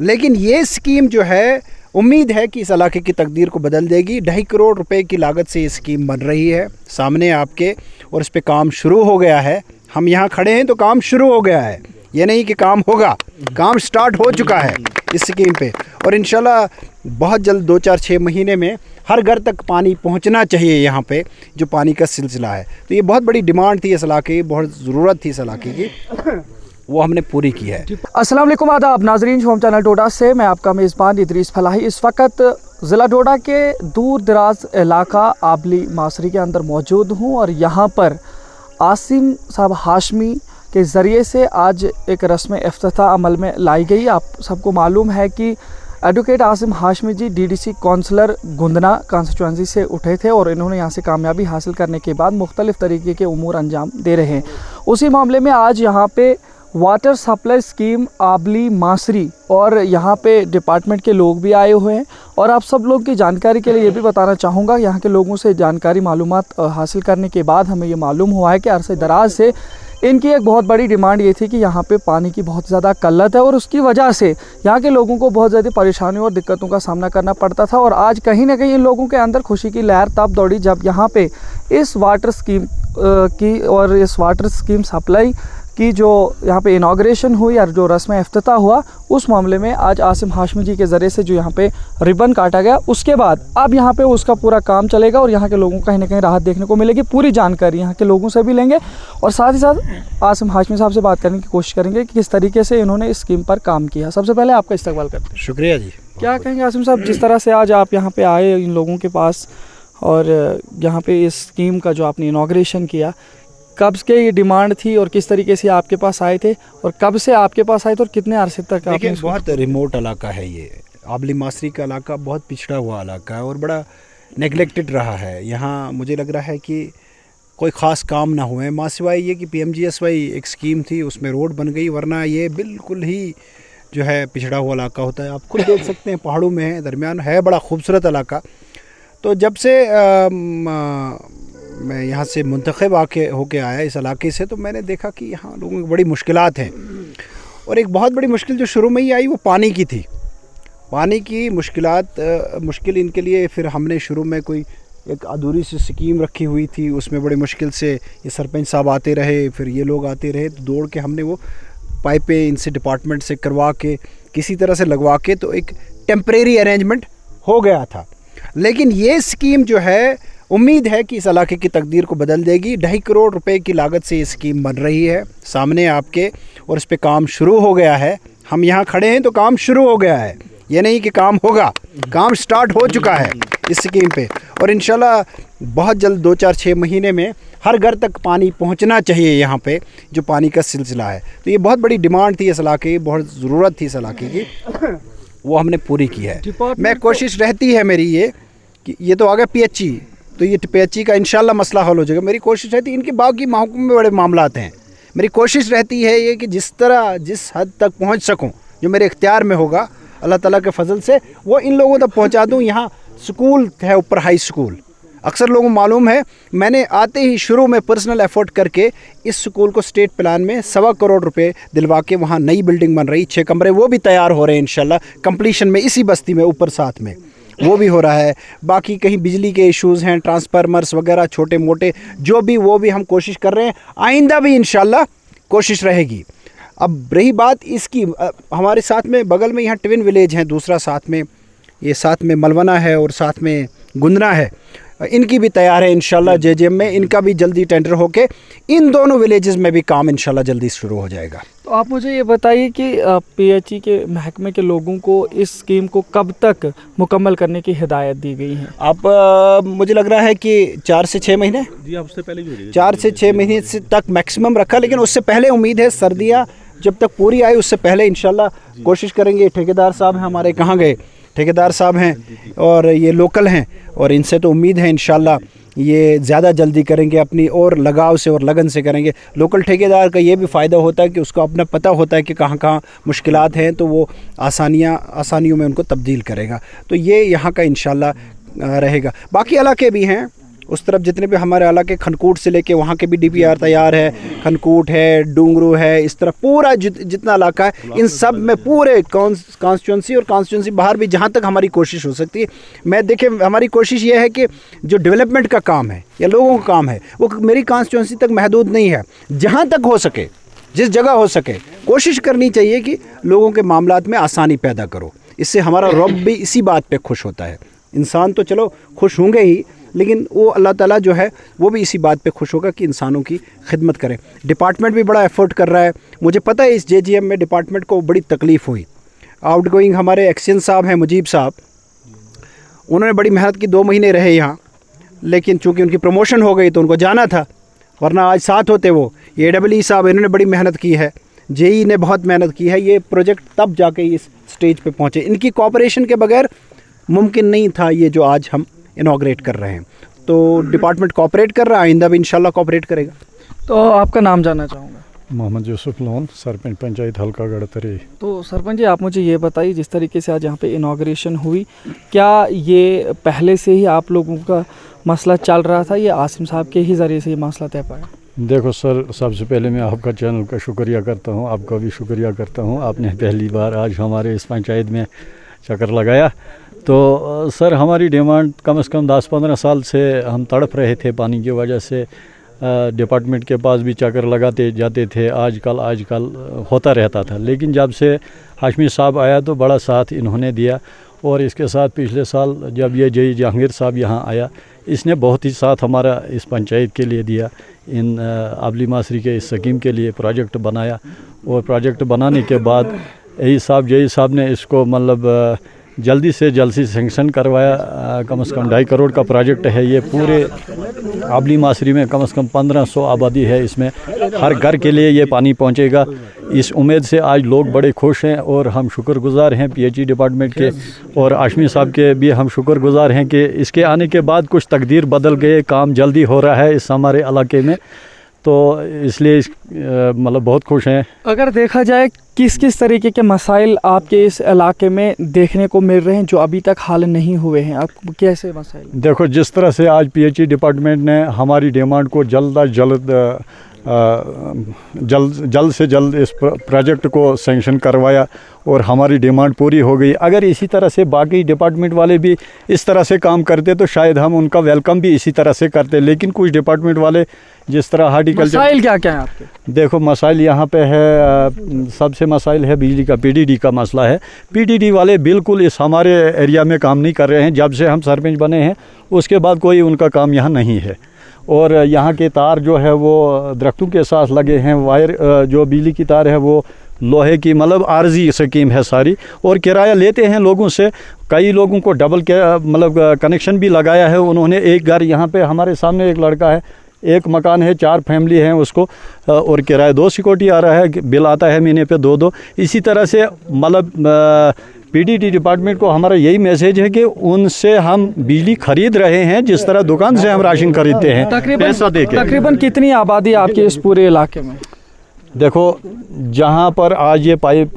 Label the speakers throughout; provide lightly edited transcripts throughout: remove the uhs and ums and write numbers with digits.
Speaker 1: लेकिन ये स्कीम जो है उम्मीद है कि इस इलाके की तकदीर को बदल देगी। 2.5 करोड़ रुपए की लागत से ये स्कीम बन रही है सामने आपके, और इस पे काम शुरू हो गया है। हम यहाँ खड़े हैं तो काम शुरू हो गया है, ये नहीं कि काम होगा, काम स्टार्ट हो चुका है इस स्कीम पे। और इंशाल्लाह बहुत जल्द 2-4-6 महीने में हर घर तक पानी पहुंचना चाहिए यहाँ पे, जो पानी का सिलसिला है। तो ये बहुत बड़ी डिमांड थी इस इलाके की, बहुत ज़रूरत थी इस इलाके की, वो हमने पूरी की है।
Speaker 2: अस्सलाम वालेकुम, आदाब नाजरीन, होम चैनल डोडा से मैं आपका मेज़बान इदरीस फलाही। इस वक्त ज़िला डोडा के दूर दराज इलाका आबली मासरी के अंदर मौजूद हूँ और यहाँ पर आसिम साहब हाशमी के ज़रिए से आज एक रस्म इफ्तिताह अमल में लाई गई। आप सबको मालूम है कि एडवोकेट आसिम हाशमी जी डीडीसी काउंसलर गुंदना कॉन्स्टिट्यूंसी से उठे थे और इन्होंने यहाँ से कामयाबी हासिल करने के बाद मुख्तलिफ़ तरीके के उमूर अंजाम दे रहे हैं। उसी मामले में आज यहाँ पे वाटर सप्लाई स्कीम आबली मासरी और यहाँ पे डिपार्टमेंट के लोग भी आए हुए हैं। और आप सब लोग की जानकारी के लिए ये भी बताना चाहूँगा, यहाँ के लोगों से जानकारी मालूमात हासिल करने के बाद हमें ये मालूम हुआ है कि अरसे दराज से इनकी एक बहुत बड़ी डिमांड ये थी कि यहाँ पे पानी की बहुत ज़्यादा किल्लत है और उसकी वजह से यहाँ के लोगों को बहुत ज़्यादा परेशानियों और दिक्कतों का सामना करना पड़ता था। और आज कहीं ना कहीं इन लोगों के अंदर खुशी की लहर तब दौड़ी जब यहाँ पे इस वाटर स्कीम की और इस वाटर स्कीम सप्लाई की जो यहाँ पे इनाग्रेशन हुई और जो रस्म इफ्तिताह हुआ, उस मामले में आज आसिम हाशमी जी के ज़रिए से जो यहाँ पे रिबन काटा गया, उसके बाद अब यहाँ पे उसका पूरा काम चलेगा और यहाँ के लोगों को कहीं ना कहीं राहत देखने को मिलेगी। पूरी जानकारी यहाँ के लोगों से भी लेंगे और साथ ही साथ आसिम हाशमी साहब से बात करने की कोशिश करेंगे कि किस तरीके से इन्होंने इस स्कीम पर काम किया। सबसे पहले आपका इस्तकबाल करते हैं।
Speaker 1: शुक्रिया जी।
Speaker 2: क्या कहेंगे आसिम साहब, जिस तरह से आज आप यहाँ पे आए इन लोगों के पास और यहाँ पे इस स्कीम का जो आपने इनाग्रेशन किया, कब के ये डिमांड थी और किस तरीके से आपके पास आए थे और कब से आपके पास आए थे और कितने अरसे तक आपने?
Speaker 1: देखिए, बहुत रिमोट इलाका है ये आबली मासरी का इलाका, बहुत पिछड़ा हुआ इलाका है और बड़ा नेगलेक्टेड रहा है। यहाँ मुझे लग रहा है कि कोई ख़ास काम ना हुए, माँ सिवाय ये कि PMGSY एक स्कीम थी उसमें रोड बन गई, वरना ये बिल्कुल ही जो है पिछड़ा हुआ इलाका होता है। आप खुद देख सकते हैं, पहाड़ों में है, दरमियान है, बड़ा खूबसूरत इलाका। तो जब से मैं यहाँ से मुंतखब होके आया इस इलाके से, तो मैंने देखा कि यहाँ लोगों की बड़ी मुश्किलात हैं। और एक बहुत बड़ी मुश्किल जो शुरू में ही आई वो पानी की थी। पानी की मुश्किल इनके लिए फिर हमने शुरू में कोई एक अधूरी सी स्कीम रखी हुई थी, उसमें बड़ी मुश्किल से ये सरपंच साहब आते रहे, फिर ये लोग आते रहे, तो दौड़ के हमने वो पाइपें इनसे डिपार्टमेंट से करवा के किसी तरह से लगवा के तो एक टेम्परेरी अरेंजमेंट हो गया था। लेकिन ये स्कीम जो है उम्मीद है कि इस इलाके की तकदीर को बदल देगी। 2.5 करोड़ रुपए की लागत से ये स्कीम बन रही है सामने आपके, और इस पे काम शुरू हो गया है। हम यहाँ खड़े हैं तो काम शुरू हो गया है, ये नहीं कि काम होगा, काम स्टार्ट हो चुका है इस स्कीम पे। और इंशाल्लाह बहुत जल्द 2-4-6 महीने में हर घर तक पानी पहुँचना चाहिए यहाँ पे, जो पानी का सिलसिला है। तो ये बहुत बड़ी डिमांड थी इस इलाके की, बहुत ज़रूरत थी इस इलाके की, वो हमने पूरी की है। मैं कोशिश रहती है मेरी ये कि ये तो आ गया PHE, तो ये PHE का इंशाल्लाह मसला हल हो जाएगा। मेरी कोशिश रहती है, इनके बाकी महकमे में बड़े मामलात हैं, मेरी कोशिश रहती है ये कि जिस हद तक पहुंच सकूं, जो मेरे इख्तियार में होगा अल्लाह ताला के फजल से, वो इन लोगों तक पहुंचा दूं। यहाँ स्कूल है ऊपर, हाई स्कूल, अक्सर लोगों को मालूम है, मैंने आते ही शुरू में पर्सनल एफर्ट करके इस स्कूल को स्टेट प्लान में 1.25 करोड़ रुपए दिलवा के वहाँ नई बिल्डिंग बन रही, 6 कमरे, वो भी तैयार हो रहे हैं इंशाल्लाह कंप्लीशन में, इसी बस्ती में ऊपर साथ में वो भी हो रहा है। बाकी कहीं बिजली के इश्यूज़ हैं, ट्रांसफार्मर्स वगैरह छोटे मोटे जो भी, वो भी हम कोशिश कर रहे हैं, आइंदा भी इंशाल्लाह कोशिश रहेगी। अब रही बात इसकी, हमारे साथ में बगल में यहाँ ट्विन विलेज हैं, दूसरा साथ में ये साथ में मलवना है और साथ में गुंदना है, इनकी भी तैयार है इंशाल्लाह JJM में, इनका भी जल्दी टेंडर होके इन दोनों विलेजेस में भी काम इंशाल्लाह जल्दी शुरू हो जाएगा।
Speaker 2: तो आप मुझे ये बताइए कि PHE के महकमे के लोगों को इस स्कीम को कब तक मुकम्मल करने की हिदायत दी गई है?
Speaker 1: आप मुझे लग रहा है कि 4 से 6 महीने
Speaker 3: जी, उससे पहले
Speaker 1: 4 से 6 महीने से तक मैक्सिमम रखा, लेकिन उससे पहले उम्मीद है सर्दियाँ जब तक पूरी आई उससे पहले इंशाल्लाह कोशिश करेंगे। ठेकेदार साहब हैं हमारे, कहाँ गए ठेकेदार साहब हैं और ये लोकल हैं, और इनसे तो उम्मीद है इंशाल्लाह ये ज़्यादा जल्दी करेंगे, अपनी और लगाव से और लगन से करेंगे। लोकल ठेकेदार का ये भी फ़ायदा होता है कि उसको अपना पता होता है कि कहाँ कहाँ मुश्किलात हैं, तो वो आसानियों में उनको तब्दील करेगा। तो ये यहाँ का इंशाल्लाह रहेगा। बाकी इलाके भी हैं, उस तरफ जितने भी हमारे इलाके खनकूट से लेके वहाँ के भी DPR तैयार है, खनकूट है, डूंगरू है, इस तरफ पूरा जितना इलाका है, इन सब में पूरे कॉन्स्टिट्यूंसी और कॉन्स्टिट्यूंसी बाहर भी जहाँ तक हमारी कोशिश हो सकती है। मैं देखें, हमारी कोशिश ये है कि जो डेवलपमेंट का काम है या लोगों का काम है वो मेरी कॉन्स्टिट्यूंसी तक महदूद नहीं है। जहाँ तक हो सके, जिस जगह हो सके, कोशिश करनी चाहिए कि लोगों के मामलात में आसानी पैदा करो। इससे हमारा रब भी इसी बात पे खुश होता है। इंसान तो चलो खुश होंगे ही, लेकिन वो अल्लाह ताला जो है वो भी इसी बात पे खुश होगा कि इंसानों की खिदमत करें। डिपार्टमेंट भी बड़ा एफर्ट कर रहा है। मुझे पता है इस JGM में डिपार्टमेंट को बड़ी तकलीफ़ हुई। आउट गोइंग हमारे एक्सचेंज साहब हैं, मुजीब साहब, उन्होंने बड़ी मेहनत की, 2 महीने रहे यहाँ, लेकिन चूँकि उनकी प्रमोशन हो गई तो उनको जाना था, वरना आज साथ होते वो। ये AEE साहब, इन्होंने बड़ी मेहनत की है, JE ने बहुत मेहनत की है। ये प्रोजेक्ट तब जाके इस स्टेज पे पहुँचे। इनकी कोऑपरेशन के बगैर मुमकिन नहीं था ये जो आज हम इनॉग्रेट कर रहे हैं। तो डिपार्टमेंट कोऑपरेट कर रहा है, आइंदा भी इंशाल्लाह कोऑपरेट करेगा।
Speaker 2: तो आपका नाम जानना चाहूँगा।
Speaker 3: मोहम्मद यूसुफ लोन, सरपंच पंचायत हल्का गढ़तरी।
Speaker 2: तो सरपंच जी, आप मुझे ये बताइए, जिस तरीके से आज यहाँ पे इनॉग्रेशन हुई, क्या ये पहले से ही आप लोगों का मसला चल रहा था या आसिम साहब के ही ज़रिए से ये मसला तय पाया?
Speaker 3: देखो सर, सबसे पहले मैं आपका चैनल का शुक्रिया करता हूँ, आपका भी शुक्रिया करता हूँ। आपने पहली बार आज हमारे इस पंचायत में चक्कर लगाया। तो सर, हमारी डिमांड कम से कम 10-15 साल से हम तड़प रहे थे पानी की वजह से। डिपार्टमेंट के पास भी चक्कर लगाते जाते थे, आजकल होता रहता था। लेकिन जब से हाशमी साहब आया तो बड़ा साथ इन्होंने दिया, और इसके साथ पिछले साल जब ये JE जहांगीर साहब यहाँ आया, इसने बहुत ही साथ हमारा इस पंचायत के लिए दिया। इन आबली मासरी के इस स्कीम के लिए प्रोजेक्ट बनाया, और प्रोजेक्ट बनाने के बाद JE साहब ने इसको मतलब जल्दी से जल्दी सेंक्शन करवाया। कम से कम 2.5 करोड़ का प्रोजेक्ट है ये। पूरे आबली मासरी में कम से कम 1500 आबादी है, इसमें हर घर के लिए ये पानी पहुंचेगा। इस उम्मीद से आज लोग बड़े खुश हैं, और हम शुक्रगुजार हैं PHE डिपार्टमेंट के, और हाशमी साहब के भी हम शुक्रगुजार हैं कि इसके आने के बाद कुछ तकदीर बदल गए, काम जल्दी हो रहा है इस हमारे इलाके में। तो इसलिए मतलब बहुत खुश हैं।
Speaker 2: अगर देखा जाए, किस किस तरीके के मसाइल आपके इस इलाके में देखने को मिल रहे हैं जो अभी तक हल नहीं हुए हैं? आप कैसे मसाइल?
Speaker 3: देखो, जिस तरह से आज PHE डिपार्टमेंट ने हमारी डिमांड को जल्द से जल्द इस प्रोजेक्ट को सैंक्शन करवाया, और हमारी डिमांड पूरी हो गई। अगर इसी तरह से बाकी डिपार्टमेंट वाले भी इस तरह से काम करते तो शायद हम उनका वेलकम भी इसी तरह से करते। लेकिन कुछ डिपार्टमेंट वाले जिस तरह हार्टिकल्चर।
Speaker 2: मसाइल क्या क्या है आपके?
Speaker 3: देखो, मसाइल यहाँ पे है, सबसे मसाइल है बिजली का, PDD का मसला है। PDD वाले बिल्कुल इस हमारे एरिया में काम नहीं कर रहे हैं। जब से हम सरपंच बने हैं उसके बाद कोई उनका काम यहाँ नहीं है, और यहाँ के तार जो है वो दरख्तों के साथ लगे हैं। वायर जो बिजली की तार है वो लोहे की, मतलब आर्जी स्कीम है सारी, और किराया लेते हैं लोगों से। कई लोगों को डबल के मतलब कनेक्शन भी लगाया है उन्होंने। एक घर यहाँ पे हमारे सामने एक लड़का है, एक मकान है, 4 फैमिली हैं उसको, और किराया 2 सिक्योरिटी आ रहा है, बिल आता है महीने पे 2-2। इसी तरह से मतलब PDD डिपार्टमेंट को हमारा यही मैसेज है कि उनसे हम बिजली खरीद रहे हैं, जिस तरह दुकान से हम राशन खरीदते हैं पैसा देके।
Speaker 2: तकरीबन कितनी आबादी आपके इस पूरे इलाके में?
Speaker 3: देखो, जहाँ पर आज ये पाइप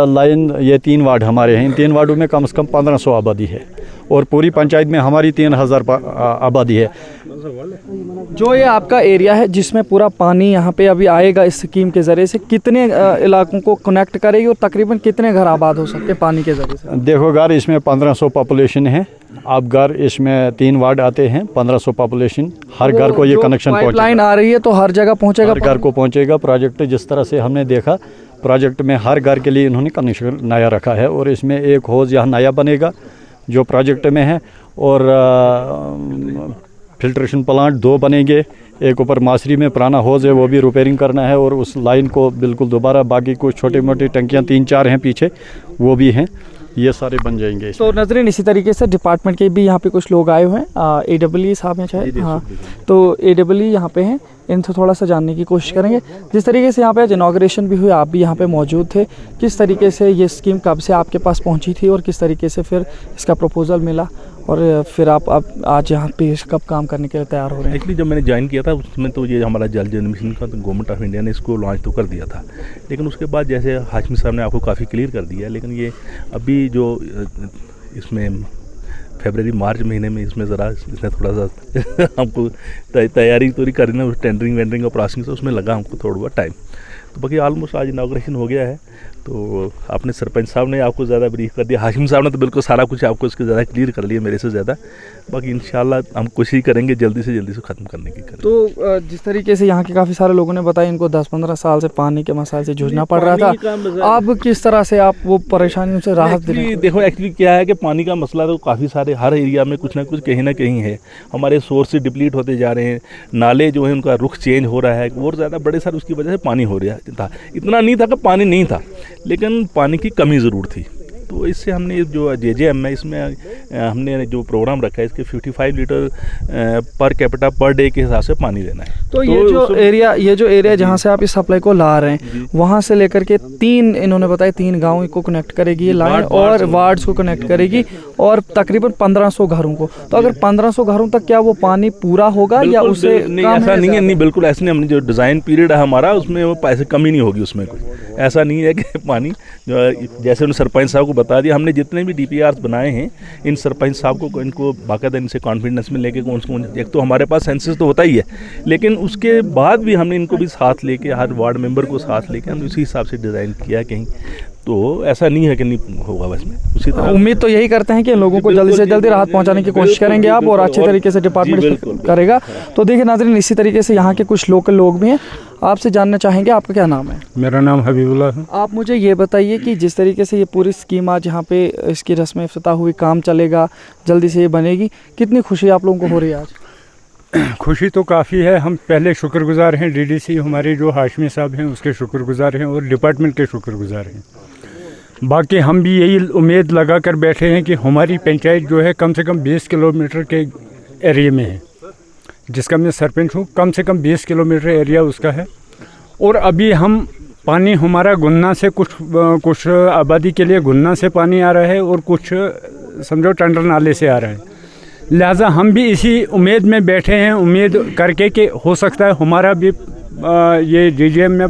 Speaker 3: लाइन, ये 3 वार्ड हमारे हैं, इन 3 वार्डों में कम से कम 1500 आबादी है, और पूरी पंचायत में हमारी 3000 आबादी है।
Speaker 2: जो ये आपका एरिया है जिसमें पूरा पानी यहाँ पे अभी आएगा इस स्कीम के ज़रिए से, कितने इलाकों को कनेक्ट करेगी और तकरीबन कितने घर आबाद हो सकते हैं पानी के ज़रिए से?
Speaker 3: देखो, घर इसमें 1500 पॉपुलेशन है। अब घर इसमें 3 वार्ड आते हैं, 1500 पॉपुलेशन, हर घर को ये कनेक्शन पहुँचेगा।
Speaker 2: लाइन आ रही है तो हर जगह पहुँचेगा,
Speaker 3: हर घर को पहुँचेगा। प्रोजेक्ट जिस तरह से हमने देखा, प्रोजेक्ट में हर घर के लिए इन्होंने कनेक्शन नया रखा है, और इसमें एक हौज़ यहाँ नया बनेगा जो प्रोजेक्ट में है, और फिल्ट्रेशन प्लांट 2 बनेंगे। एक ऊपर मासरी में पुराना हौज़ है वो भी रिपेयरिंग करना है, और उस लाइन को बिल्कुल दोबारा, बाकी कुछ छोटी मोटी टंकियाँ 3-4 हैं पीछे, वो भी हैं, ये सारे बन जाएंगे।
Speaker 2: तो नजरीन, इसी तरीके से डिपार्टमेंट के भी यहाँ पे कुछ लोग आए हुए हैं। AEE साहब हैं शायद, हाँ, तो AEE यहाँ पे हैं, इनसे थोड़ा सा जानने की कोशिश करेंगे। जिस तरीके से यहाँ पे आज इनॉग्रेशन भी हुई, आप भी यहाँ पे मौजूद थे, किस तरीके से ये स्कीम कब से आपके पास पहुँची थी और किस तरीके से फिर इसका प्रपोजल मिला, और फिर आप आज यहाँ पे कब काम करने के लिए तैयार हो रहे हैं?
Speaker 4: एक्चुअली जब मैंने ज्वाइन किया था उसमें तो ये हमारा जल जीवन मिशन का तो गवर्नमेंट ऑफ इंडिया ने इसको लॉन्च तो कर दिया था, लेकिन उसके बाद जैसे हाशमी साहब ने आपको काफ़ी क्लियर कर दिया, लेकिन ये अभी जो इसमें फरवरी मार्च महीने में इसमें ज़रा इसने थोड़ा सा हमको तैयारी तो करना, उस टेंडरिंग वेंडरिंग का प्रोसेसिंग से उसमें लगा हमको थोड़ा बहुत टाइम। तो बाकी ऑलमोस्ट आज इनाग्रेशन हो गया है। तो आपने सरपंच साहब ने आपको ज़्यादा ब्रीफ कर दिया, हाशिम साहब ने तो बिल्कुल सारा कुछ आपको इसके ज़्यादा क्लियर कर लिया मेरे से ज़्यादा। बाकी इंशाल्लाह हम कोशिश करेंगे जल्दी से ख़त्म करने की।
Speaker 2: तो जिस तरीके से यहाँ के काफ़ी सारे लोगों ने बताया इनको 10-15 साल से पानी के मसाइल से जूझना पड़ रहा था, अब किस तरह से आप वो परेशानियों से राहत दिलाएं?
Speaker 4: देखो एक्चुअली क्या है कि पानी का मसला तो काफ़ी सारे हर एरिया में कुछ ना कुछ कहीं ना कहीं है। हमारे सोर्स से डिप्लीट होते जा रहे हैं, नाले जो है उनका रुख चेंज हो रहा है और ज़्यादा बड़े सारे उसकी वजह से पानी हो रहा था। इतना नहीं था कि पानी नहीं था, लेकिन पानी की कमी ज़रूर थी। तो इससे हमने जो JJM है इसमें हमने जो प्रोग्राम रखा है इसके 55 litre per capita per day के हिसाब से पानी देना है।
Speaker 2: तो ये जो एरिया जहाँ से आप इस सप्लाई को ला रहे हैं वहाँ से लेकर के 3 इन्होंने बताया 3 गाँव को कनेक्ट करेगी ये लाइन और वार्ड्स को कनेक्ट करेगी और तकरीबन 1500 घरों को। तो अगर 1500 घरों तक क्या वो पानी पूरा होगा या उससे
Speaker 4: नहीं? ऐसा नहीं है, नहीं बिल्कुल ऐसा नहीं। हमने जो डिज़ाइन पीरियड है हमारा उसमें वो पैसे कमी नहीं होगी उसमें, कोई ऐसा नहीं है कि पानी जैसे उन्होंने सरपंच साहब को बता दिया। हमने जितने भी DPRs बनाए हैं इन सरपंच साहब को इनको बाकायदा इनसे कॉन्फिडेंस में लेके एक तो हमारे पास सेंसस तो होता ही है, लेकिन उसके बाद भी हमने इनको भी साथ लेके हर वार्ड मेंबर को साथ लेके हमने उसी हिसाब से डिज़ाइन किया कहीं। तो ऐसा नहीं है कि नहीं होगा बस में उसी तरह।
Speaker 2: उम्मीद तो यही करते हैं कि लोगों को जल्दी से जल्दी राहत पहुंचाने की कोशिश करेंगे आप और अच्छे तरीके से डिपार्टमेंट करेगा। तो देखिए नाज़रीन, इसी तरीके से यहाँ के कुछ लोकल लोग भी हैं, आपसे जानना चाहेंगे आपका क्या नाम है?
Speaker 5: मेरा नाम हबीबुल्लाह है।
Speaker 2: आप मुझे ये बताइए कि जिस तरीके से ये पूरी स्कीम आज यहाँ पे इसकी रस्म इफ्तिताह हुई, काम चलेगा, जल्दी से ये बनेगी, कितनी खुशी आप लोगों को हो रही है आज?
Speaker 5: खुशी तो काफ़ी है। हम पहले शुक्रगुजार हैं DDC हमारे जो हाशमी साहब हैं उसके शुक्रगुजार हैं और डिपार्टमेंट के शुक्रगुजार हैं। बाकी हम भी यही उम्मीद लगा कर बैठे हैं कि हमारी पंचायत जो है कम से कम 20 किलोमीटर के एरिया में है, जिसका मैं सरपंच हूँ। कम से कम 20 किलोमीटर एरिया उसका है और अभी हम पानी हमारा गुन्ना से कुछ आबादी के लिए गुन्ना से पानी आ रहा है और कुछ समझो टंडर नाले से आ रहा है। लिहाजा हम भी इसी उम्मीद में बैठे हैं, उम्मीद करके कि हो सकता है हमारा भी ये JJM में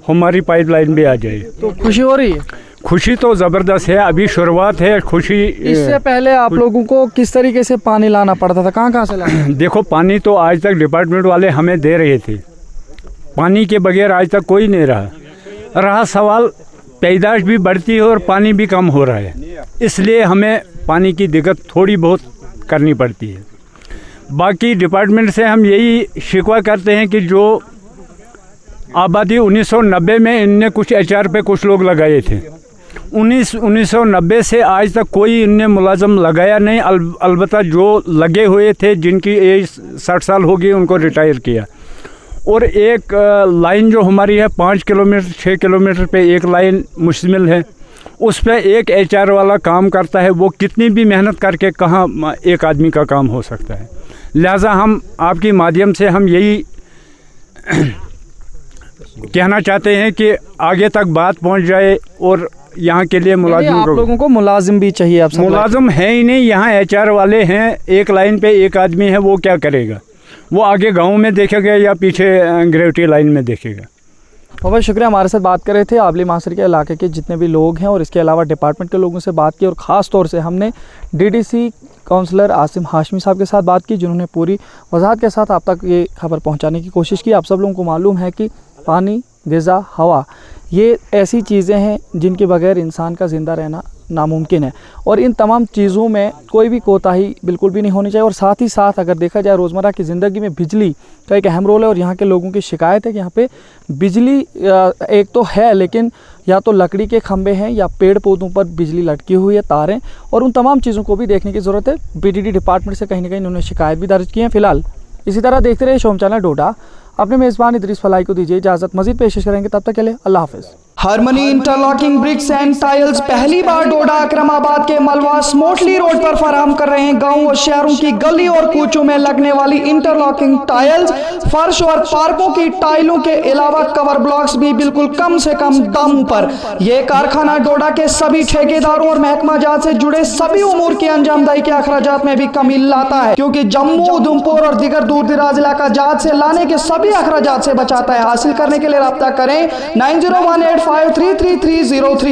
Speaker 5: हमारी पाइपलाइन भी आ जाए।
Speaker 2: तो खुशी हो रही है?
Speaker 5: खुशी तो ज़बरदस्त है, अभी शुरुआत है खुशी।
Speaker 2: इससे पहले आप लोगों को किस तरीके से पानी लाना पड़ता था, कहाँ से लाना?
Speaker 5: देखो पानी तो आज तक डिपार्टमेंट वाले हमें दे रहे थे, पानी के बगैर आज तक कोई नहीं रहा सवाल पैदाश भी बढ़ती है और पानी भी कम हो रहा है, इसलिए हमें पानी की दिक्कत थोड़ी बहुत करनी पड़ती है। बाकी डिपार्टमेंट से हम यही शिकवा करते हैं कि जो आबादी 1990 में इनने कुछ HR पे कुछ लोग लगाए थे, 1990 से आज तक कोई इनने मुलाजम लगाया नहीं। अलबत्ता जो लगे हुए थे जिनकी एज 60 साल हो गई उनको रिटायर किया। और एक लाइन जो हमारी है 5 किलोमीटर 6 किलोमीटर पे एक लाइन मुश्तमिल है, उस पर एक HR वाला काम करता है। वो कितनी भी मेहनत करके कहाँ एक आदमी का काम हो सकता है। लिहाजा हम आपकी माध्यम से हम यही कहना चाहते हैं कि आगे तक बात पहुंच जाए और यहाँ के लिए मुलाजिम
Speaker 2: आप लोगों को मुलाजिम भी चाहिए। आप
Speaker 5: मुलाजिम है ही नहीं, यहाँ HR वाले हैं, एक लाइन पे एक आदमी है, वो क्या करेगा? वो आगे गांव में देखेगा या पीछे ग्रेविटी लाइन में देखेगा?
Speaker 2: बहुत शुक्रिया, हमारे साथ बात कर रहे थे आबली मासरी के इलाके के जितने भी लोग हैं और इसके अलावा डिपार्टमेंट के लोगों से बात की और ख़ास तौर से हमने DDC काउंसलर आसिम हाशमी साहब के साथ बात की, जिन्होंने पूरी वजाहत के साथ आप तक ये खबर पहुंचाने की कोशिश की। आप सब लोगों को मालूम है कि पानी, ग़िज़ा, हवा ये ऐसी चीज़ें हैं जिनके बगैर इंसान का ज़िंदा रहना नामुमकिन है और इन तमाम चीज़ों में कोई भी कोताही बिल्कुल भी नहीं होनी चाहिए। और साथ ही साथ अगर देखा जाए रोज़मर्रा की ज़िंदगी में बिजली का एक अहम रोल है और यहाँ के लोगों की शिकायत है कि यहाँ पे बिजली एक तो है लेकिन या तो लकड़ी के खंभे हैं या पेड़ पौधों पर बिजली लटकी हुई है, तारें, और उन तमाम चीज़ों को भी देखने की ज़रूरत है। BDD डिपार्टमेंट से कहीं ना कहीं उन्होंने शिकायत भी दर्ज की है। फिलहाल इसी तरह देखते रहे शोम चैनल डोडा। अपने मेज़बान इदरीस फलाई को दीजिए इजाज़त, मज़ीद पेशकश करेंगे, तब तक के लिए अल्लाह हाफ़िज़।
Speaker 6: Harmony interlocking bricks and tiles पहली बार डोडा अकरमाबाद के मलवा स्मोटली रोड पर फराहम कर रहे हैं। गांव और शहरों की गली और कूचों में लगने वाली इंटरलॉकिंग टाइल्स, फर्श और पार्कों की टाइलों के अलावा कवर ब्लॉक्स भी बिल्कुल कम से कम दामों पर। यह कारखाना डोडा के सभी ठेकेदारों और महकमा जात से जुड़े सभी उमूर की अंजामदाही के अखराजात में भी कमी लाता है, क्योंकि जम्मू, उधमपुर और दीगर दूर दराज इलाका जात से लाने के सभी अखराजात से बचाता है। हासिल करने के लिए रब्ता करें 9018533303।